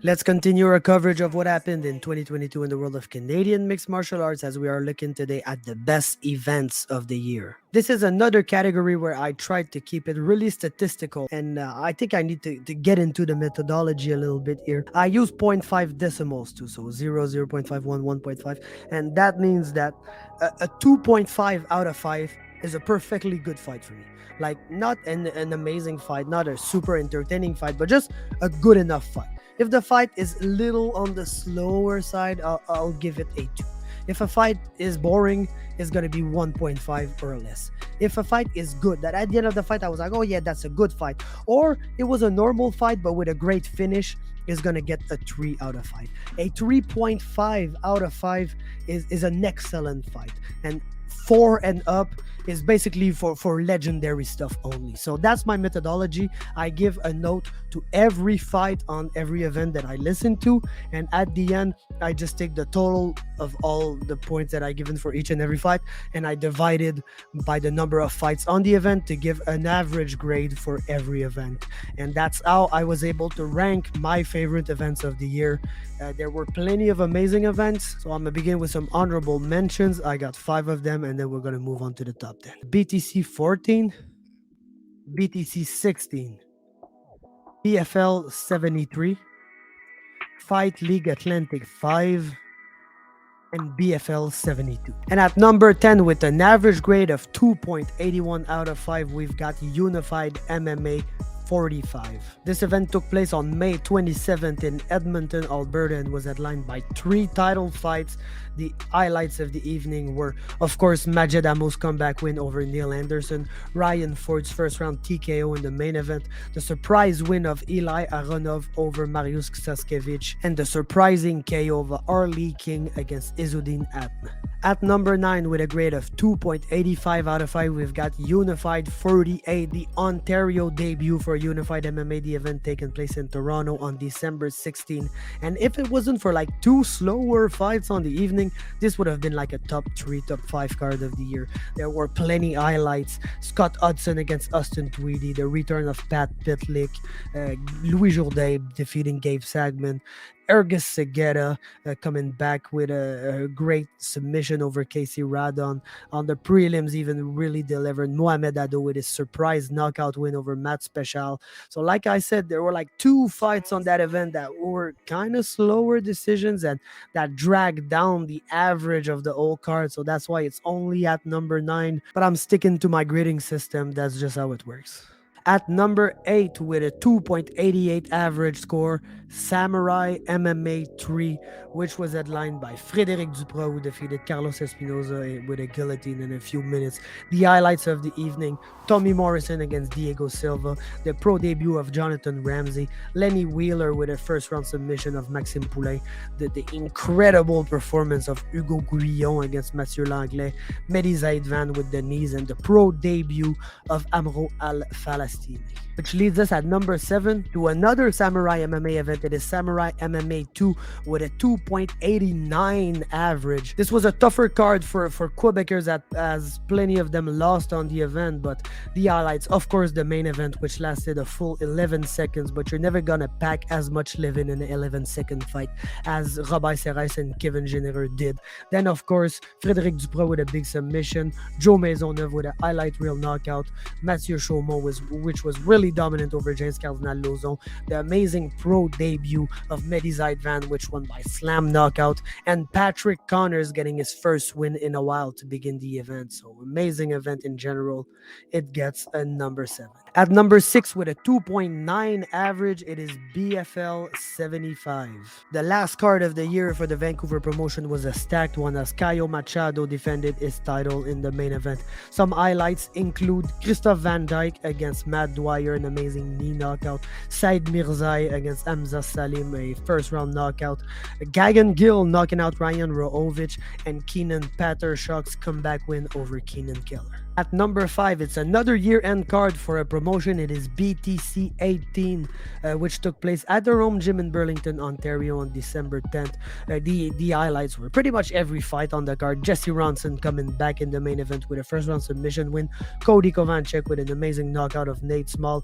Let's continue our coverage of what happened in 2022 in the world of Canadian mixed martial arts as we are looking today at the best events of the year. This is another category where I tried to keep it really statistical, and I think I need to get into the methodology a little bit here. I use zero point 0.5 decimals too, so 0, 0 0.51, 1.5, and that means that a 2.5 out of 5 is a perfectly good fight for me. Like, not an amazing fight, not a super entertaining fight, but just a good enough fight. If the fight is a little on the slower side, I'll give it a 2. If a fight is boring, it's going to be 1.5 or less. If a fight is good, that at the end of the fight, I was like, oh yeah, that's a good fight. Or it was a normal fight, but with a great finish, is going to get a 3 out of 5. A 3.5 out of 5 is an excellent fight. And 4 and up is basically for legendary stuff only. So that's my methodology. I give a note to every fight on every event that I listen to, and at the end I just take the total of all the points that I given for each and every fight, and I divide it by the number of fights on the event to give an average grade for every event. And that's how I was able to rank my favorite events of the year. There were plenty of amazing events, so I'm gonna begin with some honorable mentions. I got 5 of them, and then we're gonna move on to the top 10. BTC 14, BTC 16, PFL 73, Fight League Atlantic 5, and BFL 72. And at number 10, with an average grade of 2.81 out of 5, we've got Unified MMA 45. This event took place on May 27th in Edmonton, Alberta, and was headlined by 3 title fights. The highlights of the evening were, of course, Majed Amo's comeback win over Neil Anderson, Ryan Ford's first round TKO in the main event, the surprise win of Eli Aronov over Mariusz Ksaskevich, and the surprising KO of Arlie King against Izzuddin Atna. At number 9, with a grade of 2.85 out of 5, we've got Unified 48, the Ontario debut for Unified MMA, the event taking place in Toronto on December 16. And if it wasn't for like 2 slower fights on the evening, this would have been like a top 3, top 5 card of the year. There were plenty highlights. Scott Hudson against Austin Tweedy, the return of Pat Pitlick, Louis Jourdain defeating Gabe Sagman, Ergis Segura coming back with a great submission over Casey Radon. On the prelims, even really delivered Mohamed Ado with his surprise knockout win over Matt Special. So like I said, there were like 2 fights on that event that were kind of slower decisions and that dragged down the average of the whole card. So that's why it's only at number 9. But I'm sticking to my grading system. That's just how it works. At number 8, with a 2.88 average score, Samourai MMA 3, which was headlined by Frédéric Duprat, who defeated Carlos Espinoza with a guillotine in a few minutes. The highlights of the evening: Tommy Morrison against Diego Silva, the pro debut of Jonathan Ramsey, Lenny Wheeler with a first round submission of Maxime Poulain, the incredible performance of Hugo Guillon against Mathieu Langlais, Mehdi Zaidvan with the knees, and the pro debut of Amro Al-Falastini. Which leads us at number 7 to another Samourai MMA event. It is Samourai MMA 2 with a 2.89 average. This was a tougher card for Quebecers, as plenty of them lost on the event, but the highlights, of course, the main event, which lasted a full 11 seconds, but you're never gonna pack as much living in an 11-second fight as Robert Serrais and Kevin Genereux did. Then, of course, Frédéric Duprat with a big submission, Joe Maisonneuve with a highlight reel knockout, Mathieu Chaumont, which was really dominant over James Cardinal-Lozon, the amazing pro debut of Mehdi Zaidvan, which won by slam knockout, and Patrick Connors getting his first win in a while to begin the event. So amazing event in general. It gets a number 7. At number 6, with a 2.9 average, it is BFL 75. The last card of the year for the Vancouver promotion was a stacked one, as Caio Machado defended his title in the main event. Some highlights include Christophe Van Dyke against Matt Dwyer, an amazing knee knockout, Said Mirzai against Hamza Salim, a first round knockout, Gagan Gill knocking out Ryan Rohovich, and Keenan Patershock's comeback win over Keenan Keller. At number 5, it's another year-end card for a promotion. It is BTC 18, which took place at the Rome Gym in Burlington, Ontario on December 10th. The highlights were pretty much every fight on the card. Jesse Ronson coming back in the main event with a first-round submission win. Cody Kovanchek with an amazing knockout of Nate Small.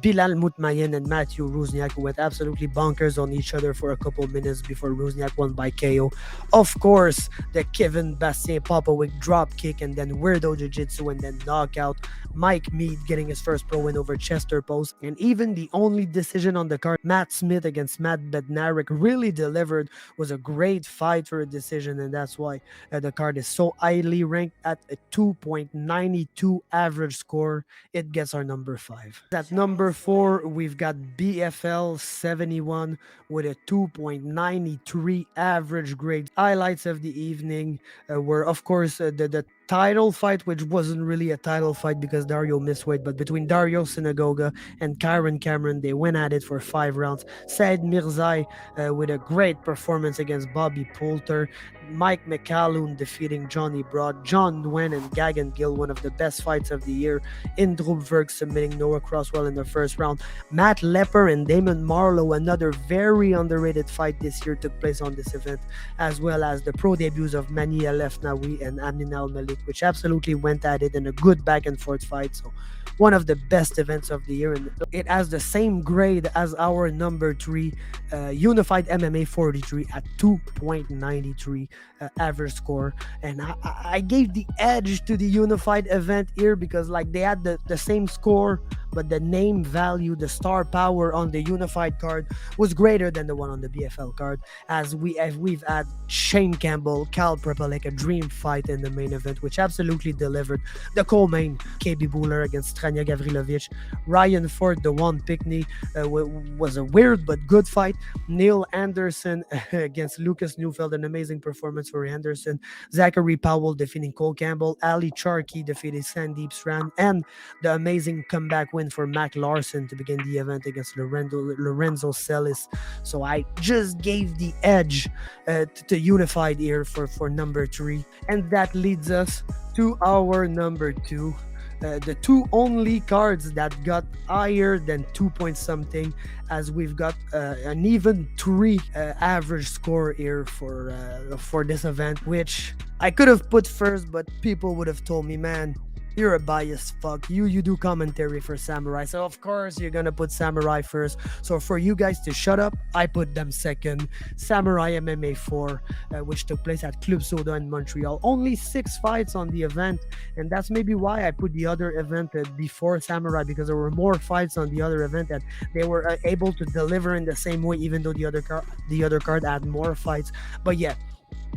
Bilal Mutmayen and Matthew Rusniak went absolutely bonkers on each other for a couple minutes before Rusniak won by KO. Of course, the Kevin Bastien Popovic drop kick and then Weirdo Jiu-Jitsu and then knockout. Mike Mead getting his first pro win over Chester Post. And even the only decision on the card, Matt Smith against Matt Bednarik, really delivered. Was a great fight for a decision, and that's why the card is so highly ranked at a 2.92 average score. It gets our number 5. At number 4, we've got BFL 71 with a 2.93 average grade. Highlights of the evening were, of course, the title fight, which wasn't really a title fight because Dario missed weight, but between Dario Sinagoga and Kyron Cameron, they went at it for 5 rounds. Said Mirzai with a great performance against Bobby Poulter. Mike McCallum defeating Johnny Broad. John Nguyen and Gagan Gill, one of the best fights of the year. Indrubverg submitting Noah Crosswell in the first round. Matt Lepper and Damon Marlowe, another very underrated fight this year, took place on this event, as well as the pro debuts of Mani Alefnawi and Amin Al Malik, which absolutely went at it in a good back and forth fight. So one of the best events of the year, and it has the same grade as our number 3 Unified MMA 43 at 2.93 average score. And I gave the edge to the Unified event here because like they had the same score, but the name value, the star power on the Unified card was greater than the one on the BFL card, as we've had Shane Campbell, Cal Prepelec, a dream fight in the main event, which absolutely delivered. The co-main, KB Buller against Strania Gavrilovic. Ryan Ford, the one Pickney, was a weird but good fight. Neil Anderson against Lucas Neufeld, an amazing performance for Anderson. Zachary Powell defeating Cole Campbell. Ali Charkey defeating Sandeep Sran, and the amazing comeback win for Mac Larson to begin the event against Lorenzo Celis. So I just gave the edge to Unified here for number 3. And that leads us to our number 2. The 2 only cards that got higher than 2 point something, as we've got an even 3 average score here for this event, which I could have put first, but people would have told me, man, you're a biased fuck. You do commentary for Samurai, so of course you're gonna put Samurai first. So for you guys to shut up, I put them second. Samourai MMA 4, which took place at Club Soda in Montreal. Only 6 fights on the event, and that's maybe why I put the other event before Samurai, because there were more fights on the other event and they were able to deliver in the same way, even though the other card had more fights. But yeah.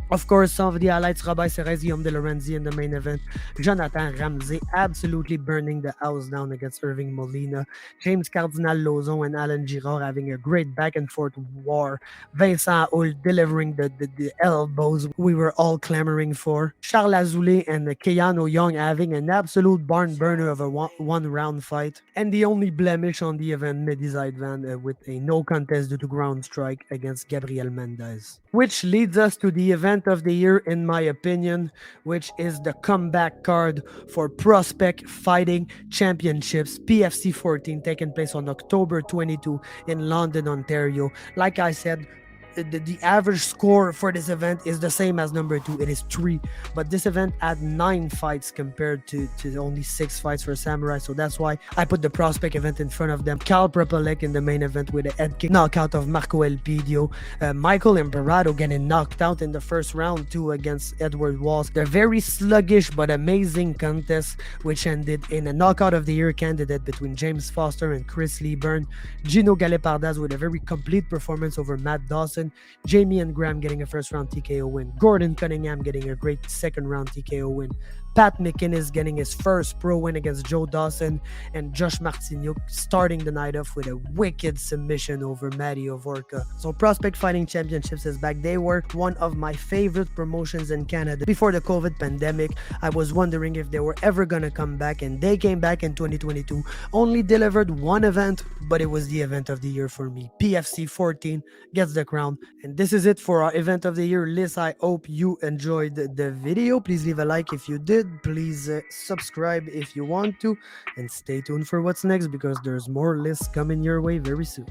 Of course, some of the highlights: Rabbi Serez, Guillaume de Lorenzi in the main event. Jonathan Ramsey absolutely burning the house down against Irving Molina. James Cardinal Lozon and Alan Girard having a great back and forth war. Vincent Hull delivering the elbows we were all clamoring for. Charles Azoulay and Keanu Young having an absolute barn burner of a one round fight. And the only blemish on the event, Mehdi Zaidvan with a no contest due to ground strike against Gabriel Mendez. Which leads us to the event of the year, in my opinion, which is the comeback card for Prospect Fighting Championships PFC 14, taking place on October 22 in London, Ontario. Like I said, the average score for this event is the same as number 2. It is 3, but this event had 9 fights compared to only 6 fights for Samurai, so that's why I put the Prospect event in front of them. Cal Prepelec in the main event with a head kick knockout of Marco Elpidio. Michael Imperato getting knocked out in the first round too against Edward Walls. They're very sluggish but amazing contest, which ended in a knockout of the year candidate between James Foster and Chris Leeburn. Gino Galepardas with a very complete performance over Matt Dawson. Jamie and Graham getting a first round TKO win. Gordon Cunningham getting a great second round TKO win. Pat McInnes getting his first pro win against Joe Dawson, and Josh Martinyuk starting the night off with a wicked submission over Mario Vorka. So Prospect Fighting Championships is back. They were one of my favorite promotions in Canada before the COVID pandemic. I was wondering if they were ever gonna come back, and they came back in 2022. Only delivered one event, but it was the event of the year for me. PFC 14 gets the crown. And this is it for our event of the year list. I hope you enjoyed the video. Please leave a like if you did. interested, please subscribe if you want to, and stay tuned for what's next because there's more lists coming your way very soon.